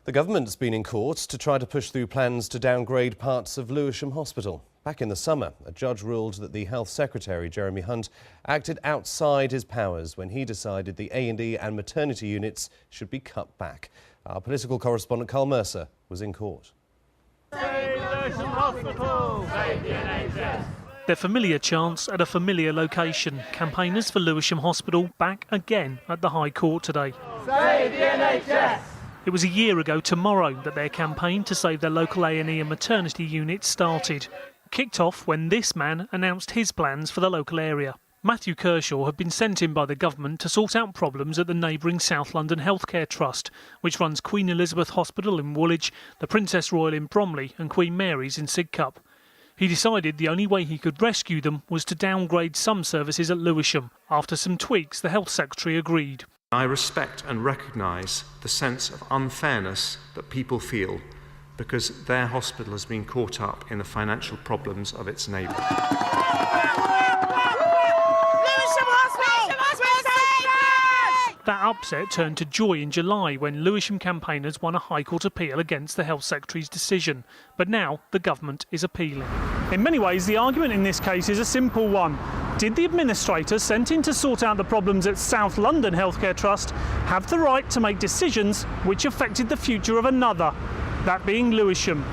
The government's been in court to try to push through plans to downgrade parts of Lewisham Hospital. Back in the summer, a judge ruled that the Health Secretary, Jeremy Hunt, acted outside his powers when he decided the A&E and maternity units should be cut back. Our political correspondent Carl Mercer was in court. Save Lewisham Hospital! Save the NHS! Their familiar chants at a familiar location. Campaigners for Lewisham Hospital back again at the High Court today. Save the NHS! It was a year ago tomorrow that their campaign to save their local A&E and maternity units started. Kicked off when this man announced his plans for the local area. Matthew Kershaw had been sent in by the government to sort out problems at the neighbouring South London Healthcare Trust, which runs Queen Elizabeth Hospital in Woolwich, the Princess Royal in Bromley and Queen Mary's in Sidcup. He decided the only way he could rescue them was to downgrade some services at Lewisham. After some tweaks, the Health Secretary agreed. I respect and recognise the sense of unfairness that people feel because their hospital has been caught up in the financial problems of its neighbour. That upset turned to joy in July when Lewisham campaigners won a High Court appeal against the Health Secretary's decision. But now the government is appealing. In many ways, the argument in this case is a simple one. Did the administrator sent in to sort out the problems at South London Healthcare Trust have the right to make decisions which affected the future of another, that being Lewisham?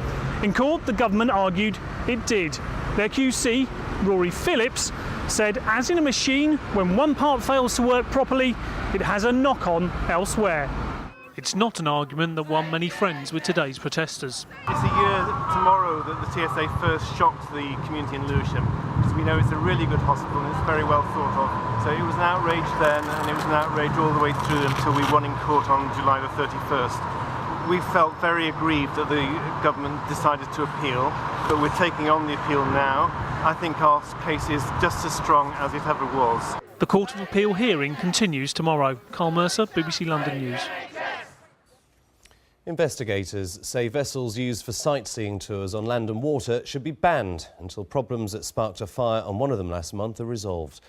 In court, the government argued it did. Their QC, Rory Phillips, said, as in a machine, when one part fails to work properly, it has a knock-on elsewhere. It's not an argument that won many friends with today's protesters. It's a year tomorrow that the TSA first shocked the community in Lewisham, because we know it's a really good hospital and it's very well thought of. So it was an outrage then, and it was an outrage all the way through until we won in court on July the 31st. We felt very aggrieved that the government decided to appeal, but we're taking on the appeal now. I think our case is just as strong as it ever was. The Court of Appeal hearing continues tomorrow. Carl Mercer, BBC London News. Investigators say vessels used for sightseeing tours on land and water should be banned until problems that sparked a fire on one of them last month are resolved.